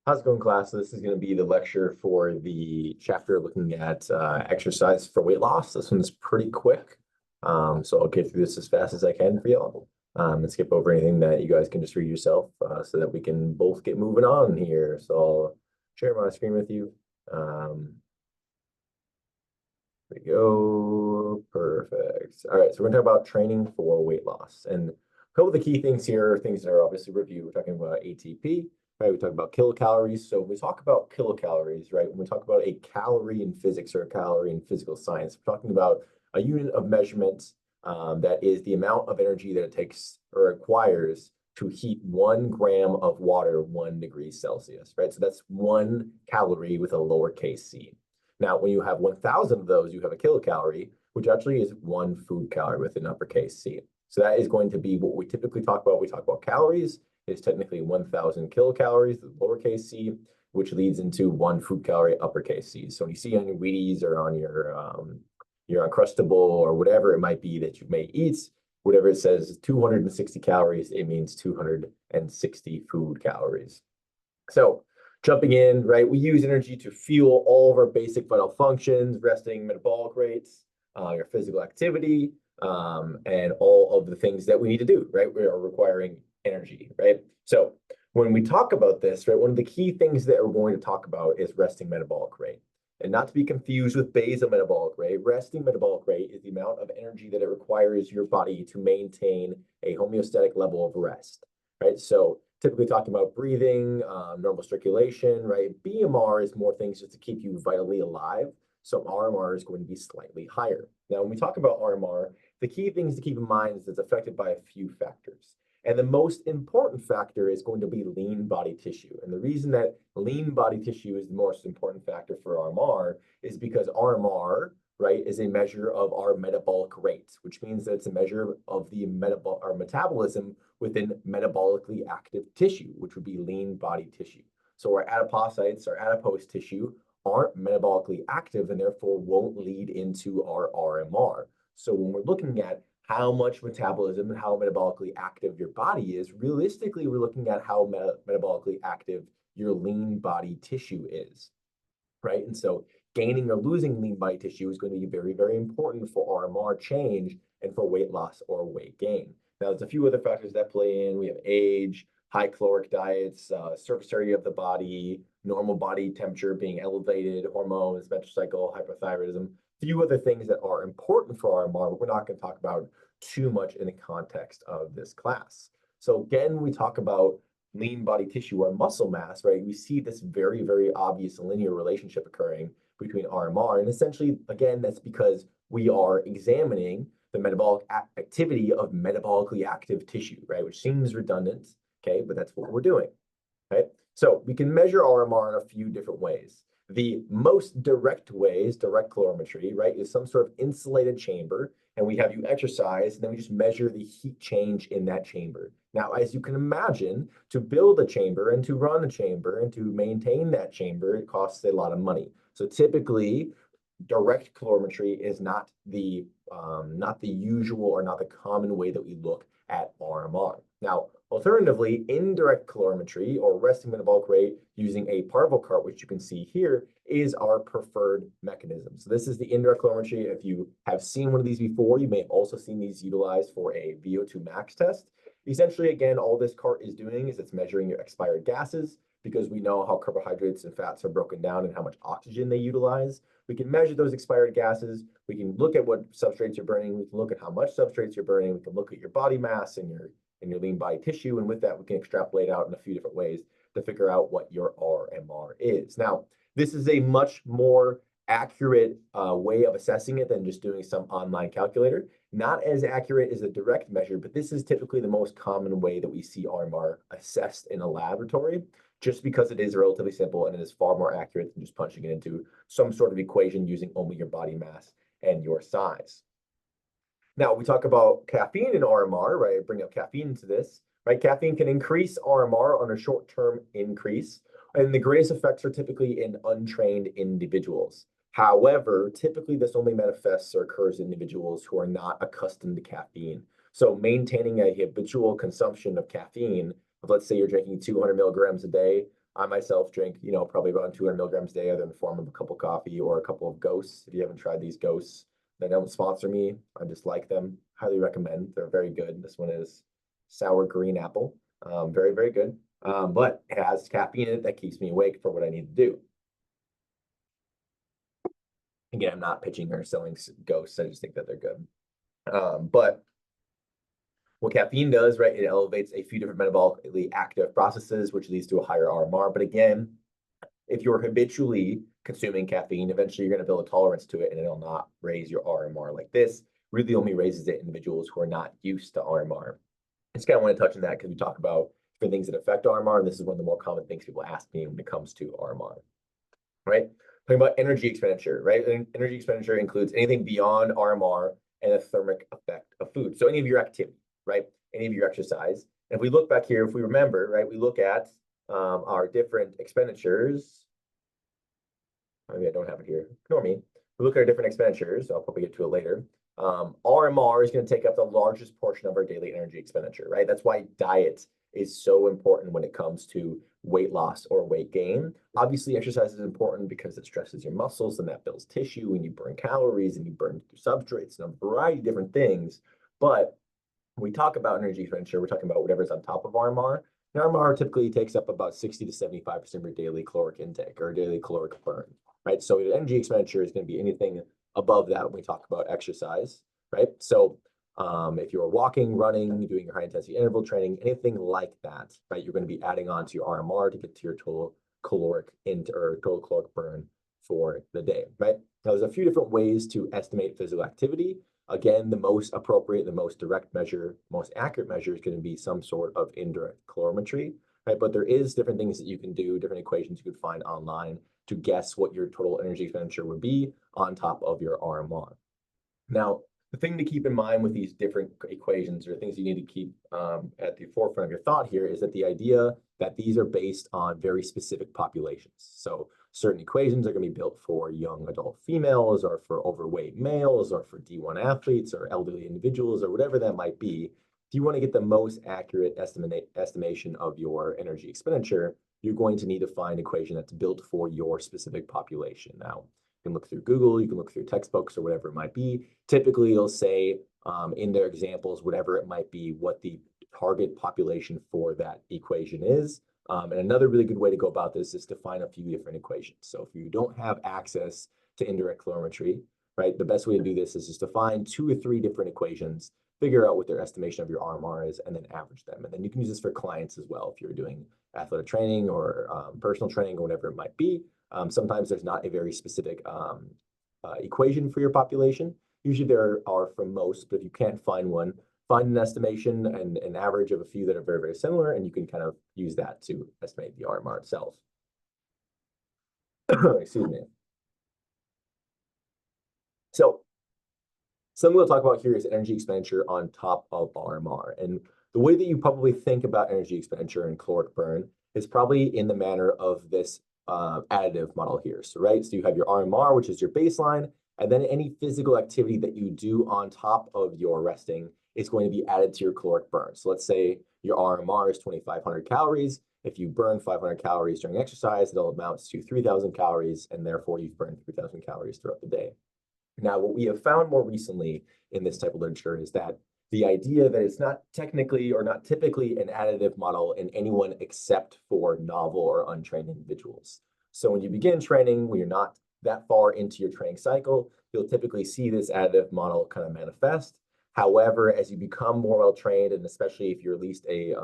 How's it going, class? So this is going to be the lecture for the chapter looking at exercise for weight loss. This one's pretty quick, so I'll get through this as fast as I can for y'all and skip over anything that you guys can just read yourself so that we can both get moving on here. So I'll share my screen with you. There we go. Perfect. All right, so we're going to talk about training for weight loss. And a couple of the key things here are things that are obviously reviewed. We're talking about ATP, right? We talk about kilocalories. So when we talk about kilocalories, right? When we talk about a calorie in physics or a calorie in physical science, we're talking about a unit of measurement that is the amount of energy that it takes or requires to heat 1 gram of water 1 degree Celsius, right? So that's 1 calorie with a lowercase c. Now, when you have 1,000 of those, you have a kilocalorie, which actually is 1 food calorie with an uppercase C. So that is going to be what we typically talk about. We talk about calories. It's technically 1,000 kilocalories, the lowercase c, which leads into 1 food calorie, uppercase C. So when you see on your Wheaties or on your Uncrustable or whatever it might be that you may eat, whatever it says 260 calories, it means 260 food calories. So jumping in, right, we use energy to fuel all of our basic vital functions, resting metabolic rates, your physical activity, and all of the things that we need to do, right? We are requiring energy, right? So when we talk about this, right, one of the key things that we're going to talk about is resting metabolic rate. And not to be confused with basal metabolic rate, resting metabolic rate is the amount of energy that it requires your body to maintain a homeostatic level of rest, right? So typically talking about breathing, normal circulation, right? BMR is more things just to keep you vitally alive. So RMR is going to be slightly higher. Now, when we talk about RMR, the key things to keep in mind is it's affected by a few factors. And the most important factor is going to be lean body tissue. And the reason that lean body tissue is the most important factor for RMR is because RMR, right, is a measure of our metabolic rate, which means that it's a measure of the our metabolism within metabolically active tissue, which would be lean body tissue. So our adipocytes, our adipose tissue, aren't metabolically active and therefore won't lead into our RMR. So when we're looking at how much metabolism and how metabolically active your body is, realistically, we're looking at how metabolically active your lean body tissue is, right? And so gaining or losing lean body tissue is going to be very, very important for RMR change and for weight loss or weight gain. Now, there's a few other factors that play in. We have age, high caloric diets, surface area of the body, normal body temperature being elevated, hormones, menstrual cycle, hypothyroidism, a few other things that are important for RMR, but we're not going to talk about too much in the context of this class. So again, when we talk about lean body tissue or muscle mass, right, we see this very, very obvious linear relationship occurring between RMR. And essentially, again, that's because we are examining the metabolic activity of metabolically active tissue, right, which seems redundant, okay, but that's what we're doing, right? So we can measure RMR in a few different ways. The most direct way is direct calorimetry, right, is some sort of insulated chamber, and we have you exercise, and then we just measure the heat change in that chamber. Now, as you can imagine, to build a chamber and to run a chamber and to maintain that chamber, it costs a lot of money. So typically, direct calorimetry is not the usual or not the common way that we look at RMR. Now, alternatively, indirect calorimetry or resting metabolic rate using a Parvo cart, which you can see here, is our preferred mechanism. So this is the indirect calorimetry. If you have seen one of these before, you may have also seen these utilized for a VO2 max test. Essentially, again, all this cart is doing is it's measuring your expired gases because we know how carbohydrates and fats are broken down and how much oxygen they utilize. We can measure those expired gases. We can look at what substrates you're burning. We can look at how much substrates you're burning. We can look at your body mass and your lean body tissue. And with that, we can extrapolate out in a few different ways to figure out what your RMR is. Now, this is a much more accurate way of assessing it than just doing some online calculator. Not as accurate as a direct measure, but this is typically the most common way that we see RMR assessed in a laboratory, just because it is relatively simple and it is far more accurate than just punching it into some sort of equation using only your body mass and your size. Now, we talk about caffeine and RMR, right? I bring up caffeine into this, right? Caffeine can increase RMR on a short-term increase, and the greatest effects are typically in untrained individuals. However, typically this only manifests or occurs in individuals who are not accustomed to caffeine. So maintaining a habitual consumption of caffeine, let's say you're drinking 200 milligrams a day, I myself drink, probably about 200 milligrams a day, either in the form of a cup of coffee or a couple of Ghosts. If you haven't tried these Ghosts, they don't sponsor me. I just like them. Highly recommend. They're very good. This one is sour green apple. Very, very good. But it has caffeine in it that keeps me awake for what I need to do. Again, I'm not pitching or selling Ghosts. I just think that they're good. But what caffeine does, right, it elevates a few different metabolically active processes, which leads to a higher RMR. But again, if you're habitually consuming caffeine, eventually you're going to build a tolerance to it and it'll not raise your RMR like this. Really only raises it in individuals who are not used to RMR. I just kind of want to touch on that because we talk about different things that affect RMR, and this is one of the more common things people ask me when it comes to RMR, right? Talking about energy expenditure, right? And energy expenditure includes anything beyond RMR and the thermic effect of food. So any of your activity, right? Any of your exercise. And if we look back here, if we remember, right, we look at our different expenditures. Maybe I don't have it here. Ignore me. We look at our different expenditures. I'll probably get to it later. RMR is going to take up the largest portion of our daily energy expenditure, right? That's why diet is so important when it comes to weight loss or weight gain. Obviously, exercise is important because it stresses your muscles and that builds tissue and you burn calories and you burn substrates and a variety of different things. But when we talk about energy expenditure, we're talking about whatever's on top of RMR. And RMR typically takes up about 60 to 75% of your daily caloric intake or daily caloric burn, right? So the energy expenditure is going to be anything above that when we talk about exercise, right? So if you're walking, running, doing your high intensity interval training, anything like that, right, you're going to be adding on to your RMR to get to your total caloric total caloric burn for the day, right? Now, there's a few different ways to estimate physical activity. Again, the most appropriate, the most direct measure, most accurate measure is going to be some sort of indirect calorimetry, right? But there is different things that you can do, different equations you could find online to guess what your total energy expenditure would be on top of your RMR. Now, the thing to keep in mind with these different equations or things you need to keep at the forefront of your thought here is that the idea that these are based on very specific populations. So certain equations are going to be built for young adult females or for overweight males or for D1 athletes or elderly individuals or whatever that might be. If you want to get the most accurate estimation of your energy expenditure, you're going to need to find an equation that's built for your specific population. Now, you can look through Google, you can look through textbooks or whatever it might be. Typically, it'll say in their examples, whatever it might be, what the target population for that equation is. And another really good way to go about this is to find a few different equations. So if you don't have access to indirect calorimetry, right, the best way to do this is just to find 2 or 3 different equations, figure out what their estimation of your RMR is, and then average them. And then you can use this for clients as well if you're doing athletic training or personal training or whatever it might be. Sometimes there's not a very specific equation for your population. Usually there are for most, but if you can't find one, find an estimation and an average of a few that are very, very similar, and you can kind of use that to estimate the RMR itself. Excuse me. So something we'll talk about here is energy expenditure on top of RMR. And the way that you probably think about energy expenditure and caloric burn is probably in the manner of this additive model here. So, right, so you have your RMR, which is your baseline, and then any physical activity that you do on top of your resting is going to be added to your caloric burn. So let's say your RMR is 2,500 calories. If you burn 500 calories during exercise, it'll amount to 3,000 calories, and therefore you've burned 3,000 calories throughout the day. Now, what we have found more recently in this type of literature is that the idea that it's not technically or not typically an additive model in anyone except for novel or untrained individuals. So when you begin training, when you're not that far into your training cycle, you'll typically see this additive model kind of manifest. However, as you become more well-trained, and especially if you're at least a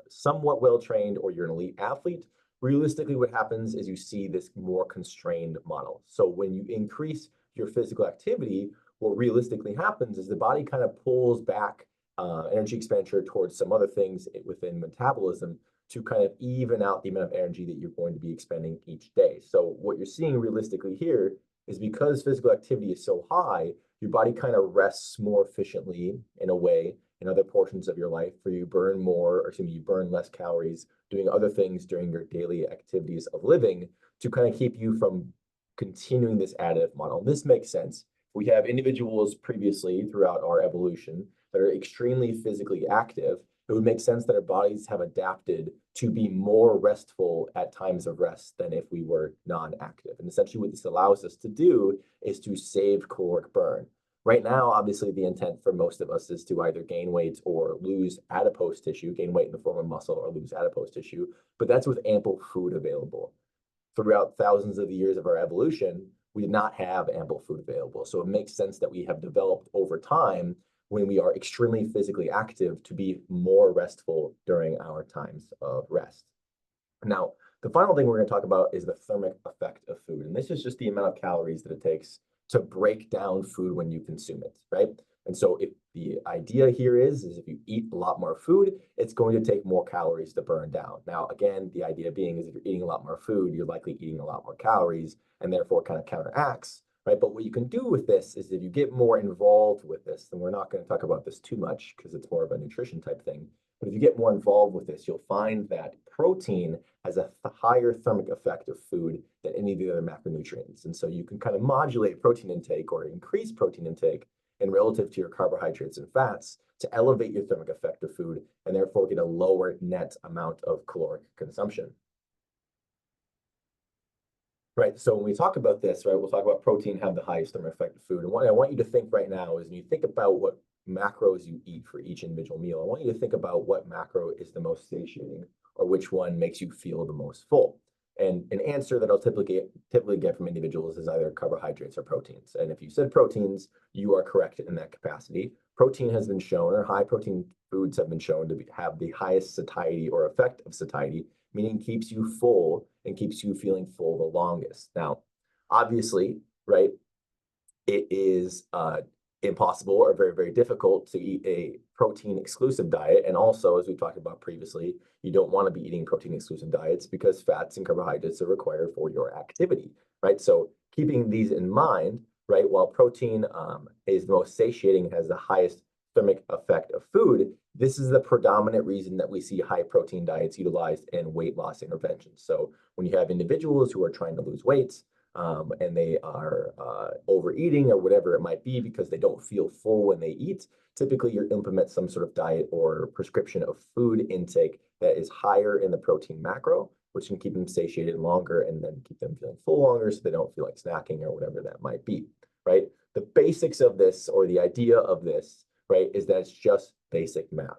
somewhat well-trained or you're an elite athlete, realistically what happens is you see this more constrained model. So when you increase your physical activity, what realistically happens is the body kind of pulls back energy expenditure towards some other things within metabolism to kind of even out the amount of energy that you're going to be expending each day. So what you're seeing realistically here is because physical activity is so high, your body kind of rests more efficiently in a way in other portions of your life where you burn more, or excuse me, you burn less calories doing other things during your daily activities of living to kind of keep you from continuing this additive model. And this makes sense. We have individuals previously throughout our evolution that are extremely physically active, it would make sense that our bodies have adapted to be more restful at times of rest than if we were non-active. And essentially what this allows us to do is to save caloric burn. Right now, obviously, the intent for most of us is to either gain weight or lose adipose tissue, gain weight in the form of muscle or lose adipose tissue, but that's with ample food available. Throughout thousands of years of our evolution, we did not have ample food available. So it makes sense that we have developed over time when we are extremely physically active to be more restful during our times of rest. Now, the final thing we're going to talk about is the thermic effect of food. And this is just the amount of calories that it takes to break down food when you consume it, right? And so if the idea here is if you eat a lot more food, it's going to take more calories to burn down. Now, again, the idea being is if you're eating a lot more food, you're likely eating a lot more calories and therefore kind of counteracts, right? But what you can do with this is if you get more involved with this, and we're not going to talk about this too much because it's more of a nutrition type thing, but if you get more involved with this, you'll find that protein has a higher thermic effect of food than any of the other macronutrients. And so you can kind of modulate protein intake or increase protein intake and relative to your carbohydrates and fats to elevate your thermic effect of food and therefore get a lower net amount of caloric consumption. Right, so when we talk about this, right, we'll talk about protein have the highest thermic effect of food. And what I want you to think right now is when you think about what macros you eat for each individual meal, I want you to think about what macro is the most satiating or which one makes you feel the most full. And an answer that I'll typically get from individuals is either carbohydrates or proteins. And if you said proteins, you are correct in that capacity. Protein has been shown, or high protein foods have been shown to have the highest satiety or effect of satiety, meaning keeps you full and keeps you feeling full the longest. Now, obviously, right, it is impossible or very, very difficult to eat a protein exclusive diet. And also, as we talked about previously, you don't want to be eating protein exclusive diets because fats and carbohydrates are required for your activity, right? So keeping these in mind, right, while protein is the most satiating, has the highest thermic effect of food, this is the predominant reason that we see high protein diets utilized in weight loss interventions. So when you have individuals who are trying to lose weight, and they are overeating or whatever it might be because they don't feel full when they eat, typically you implement some sort of diet or prescription of food intake that is higher in the protein macro, which can keep them satiated longer and then keep them feeling full longer so they don't feel like snacking or whatever that might be, right? The basics of this, or the idea of this, right, is that it's just basic math.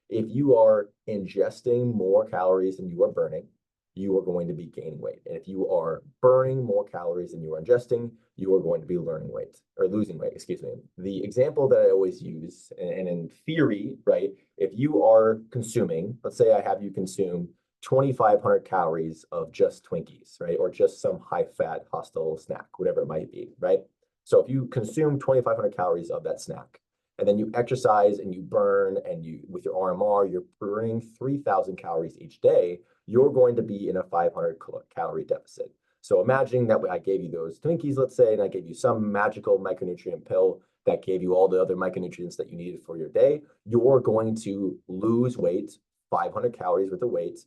If you are ingesting more calories than you are burning, you are going to be gaining weight. And if you are burning more calories than you are ingesting, you are going to be learning weight or losing weight, excuse me. The example that I always use, and in theory, right, if you are consuming, let's say I have you consume 2,500 calories of just Twinkies, right, or just some high-fat hostile snack, whatever it might be, right? So if you consume 2,500 calories of that snack, and then you exercise and you burn and you, with your RMR, you're burning 3,000 calories each day, you're going to be in a 500 calorie deficit. So imagining that I gave you those Twinkies, let's say, and I gave you some magical micronutrient pill that gave you all the other micronutrients that you needed for your day, you're going to lose weight, 500 calories worth of weight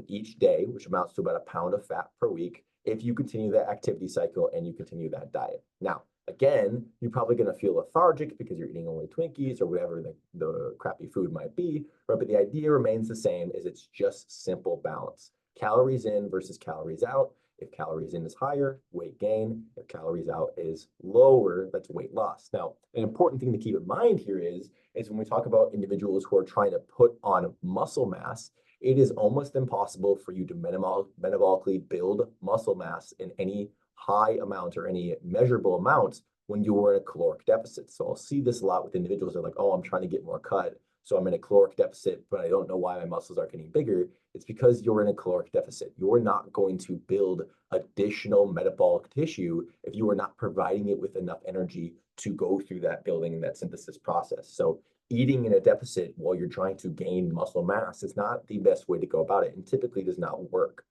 each day, which amounts to about a pound of fat per week, if you continue that activity cycle and you continue that diet. Now, again, you're probably going to feel lethargic because you're eating only Twinkies or whatever the crappy food might be, right? But the idea remains the same, is it's just simple balance. Calories in versus calories out. If calories in is higher, weight gain. If calories out is lower, that's weight loss. Now, an important thing to keep in mind here is when we talk about individuals who are trying to put on muscle mass, it is almost impossible for you to metabolically build muscle mass in any high amount or any measurable amount when you were in a caloric deficit. So I'll see this a lot with individuals that are like, oh, I'm trying to get more cut, so I'm in a caloric deficit, but I don't know why my muscles aren't getting bigger. It's because you're in a caloric deficit. You're not going to build additional metabolic tissue if you are not providing it with enough energy to go through that building and that synthesis process. So eating in a deficit while you're trying to gain muscle mass is not the best way to go about it, and typically does not work.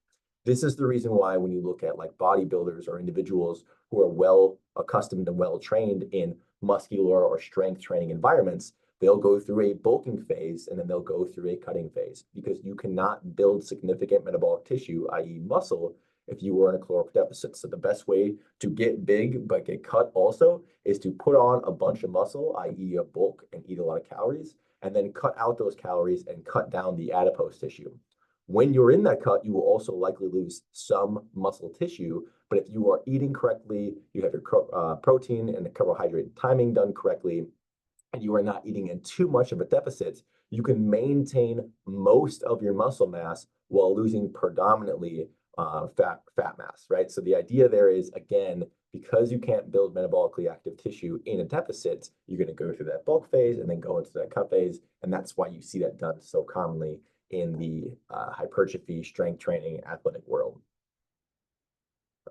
This is the reason why when you look at like bodybuilders or individuals who are well accustomed and well trained in muscular or strength training environments, they'll go through a bulking phase and then they'll go through a cutting phase, because you cannot build significant metabolic tissue, i.e. muscle, if you were in a caloric deficit. So the best way to get big but get cut also is to put on a bunch of muscle, i.e. a bulk, and eat a lot of calories, and then cut out those calories and cut down the adipose tissue. When you're in that cut, you will also likely lose some muscle tissue, but if you are eating correctly, you have your protein and the carbohydrate timing done correctly, and you are not eating in too much of a deficit, you can maintain most of your muscle mass while losing predominantly fat mass, right? So the idea there is, again, because you can't build metabolically active tissue in a deficit, you're going to go through that bulk phase and then go into that cut phase, and that's why you see that done so commonly in the hypertrophy, strength training, athletic world.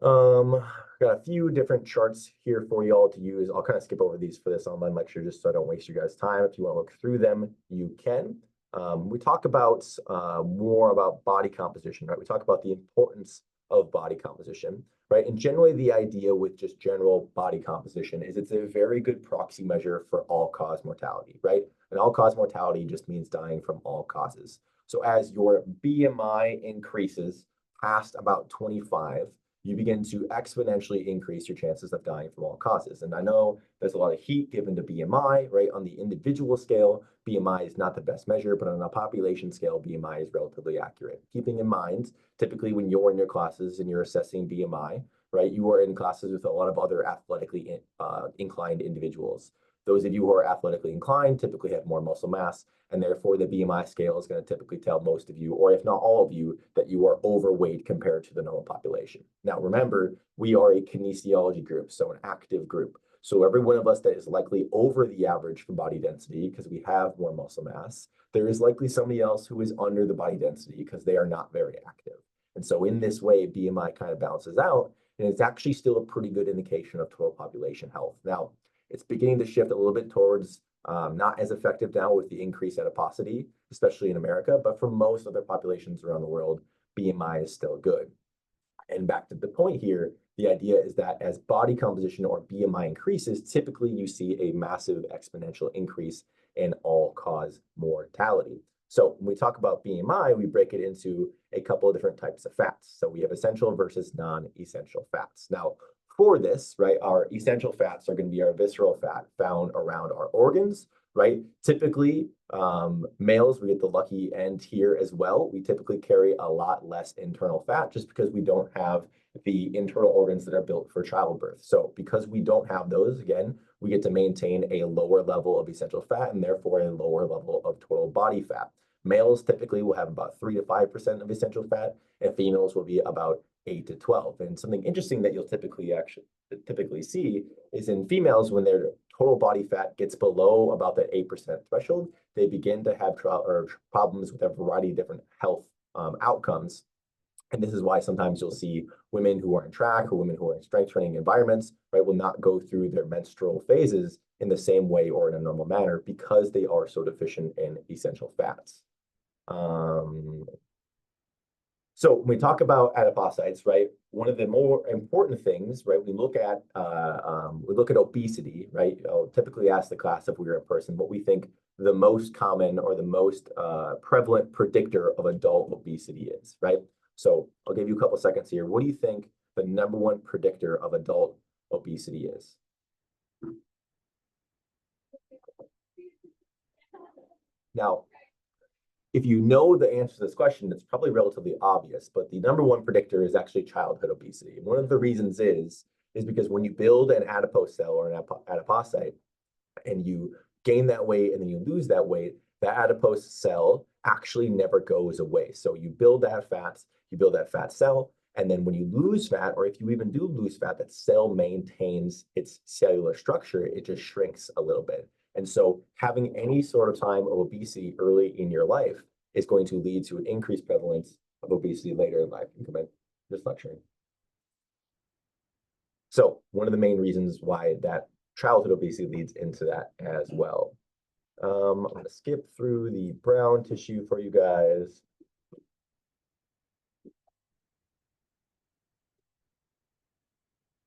Got a few different charts here for you all to use. I'll kind of skip over these for this online lecture just so I don't waste you guys' time. If you want to look through them, you can. We talk about more about body composition, right? We talk about the importance of body composition, right? And generally the idea with just general body composition is it's a very good proxy measure for all-cause mortality, right? And all-cause mortality just means dying from all causes. So as your BMI increases past about 25, you begin to exponentially increase your chances of dying from all causes. And I know there's a lot of heat given to BMI, right? On the individual scale, BMI is not the best measure, but on a population scale, BMI is relatively accurate. Keeping in mind, typically when you're in your classes and you're assessing BMI, right, you are in classes with a lot of other athletically inclined individuals. Those of you who are athletically inclined typically have more muscle mass, and therefore the BMI scale is going to typically tell most of you, or if not all of you, that you are overweight compared to the normal population. Now, remember, we are a kinesiology group, so an active group. So every one of us that is likely over the average for body density because we have more muscle mass, there is likely somebody else who is under the body density because they are not very active. And so in this way, BMI kind of balances out, and it's actually still a pretty good indication of total population health. Now, it's beginning to shift a little bit towards not as effective now with the increased adiposity, especially in America, but for most other populations around the world, BMI is still good. And back to the point here, the idea is that as body composition or BMI increases, typically you see a massive exponential increase in all-cause mortality. So when we talk about BMI, we break it into a couple of different types of fats. So we have essential versus non-essential fats. Now, for this, right, our essential fats are going to be our visceral fat found around our organs, right? Typically, males, we get the lucky end here as well. We typically carry a lot less internal fat just because we don't have the internal organs that are built for childbirth. So because we don't have those, again, we get to maintain a lower level of essential fat and therefore a lower level of total body fat. Males typically will have about 3 to 5% of essential fat, and females will be about 8 to 12. And something interesting that you'll typically see is in females, when their total body fat gets below about that 8% threshold, they begin to have problems with a variety of different health outcomes. And this is why sometimes you'll see women who are in track or women who are in strength training environments, right, will not go through their menstrual phases in the same way or in a normal manner because they are so deficient in essential fats. So when we talk about adipocytes, right, one of the more important things, right, we look at obesity, right? I'll typically ask the class if we were in person what we think the most common or the most prevalent predictor of adult obesity is, right? So I'll give you a couple seconds here. What do you think the #1 predictor of adult obesity is? Now, if you know the answer to this question, it's probably relatively obvious, but the #1 predictor is actually childhood obesity. And one of the reasons is because when you build an adipose cell or an adipocyte and you gain that weight and then you lose that weight, that adipose cell actually never goes away. So you build that fat cell, and then when you lose fat, or if you even do lose fat, that cell maintains its cellular structure, it just shrinks a little bit. And so having any sort of time of obesity early in your life is going to lead to an increased prevalence of obesity later in life. You can come in, just lecturing. So one of the main reasons why that childhood obesity leads into that as well. I'm going to skip through the brown tissue for you guys.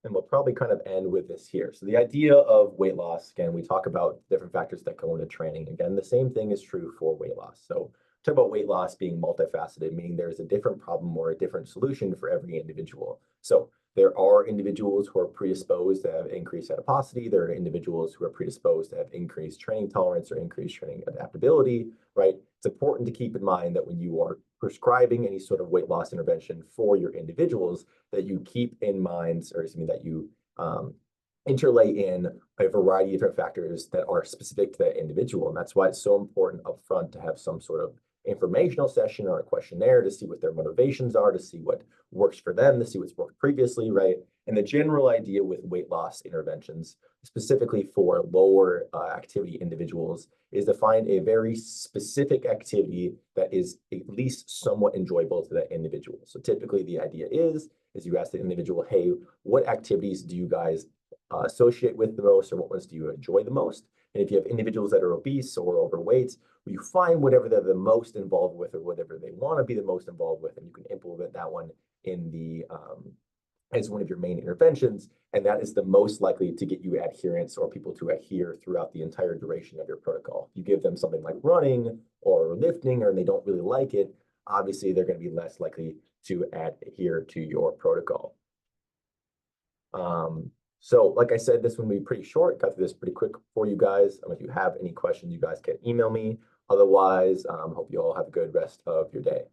And we'll probably kind of end with this here. So the idea of weight loss, again, we talk about different factors that go into training. Again, the same thing is true for weight loss. So talk about weight loss being multifaceted, meaning there's a different problem or a different solution for every individual. So There are individuals who are predisposed to have increased adiposity. There are individuals who are predisposed to have increased training tolerance or increased training adaptability, right? It's important to keep in mind that when you are prescribing any sort of weight loss intervention for your individuals, that you keep in mind, or excuse me, that you interlay in a variety of different factors that are specific to that individual. And that's why it's so important upfront to have some sort of informational session or a questionnaire to see what their motivations are, to see what works for them, to see what's worked previously, right? And the general idea with weight loss interventions, specifically for lower activity individuals, is to find a very specific activity that is at least somewhat enjoyable to that individual. So typically the idea is you ask the individual, hey, what activities do you guys associate with the most, or what ones do you enjoy the most? And if you have individuals that are obese or overweight, you find whatever they're the most involved with or whatever they want to be the most involved with, and you can implement that one in the as one of your main interventions, and that is the most likely to get you adherence or people to adhere throughout the entire duration of your protocol. If you give them something like running or lifting, or they don't really like it, obviously they're going to be less likely to adhere to your protocol. So like I said, this one will be pretty short. Got through this pretty quick for you guys. If you have any questions, you guys can email me. Otherwise, hope you all have a good rest of your day.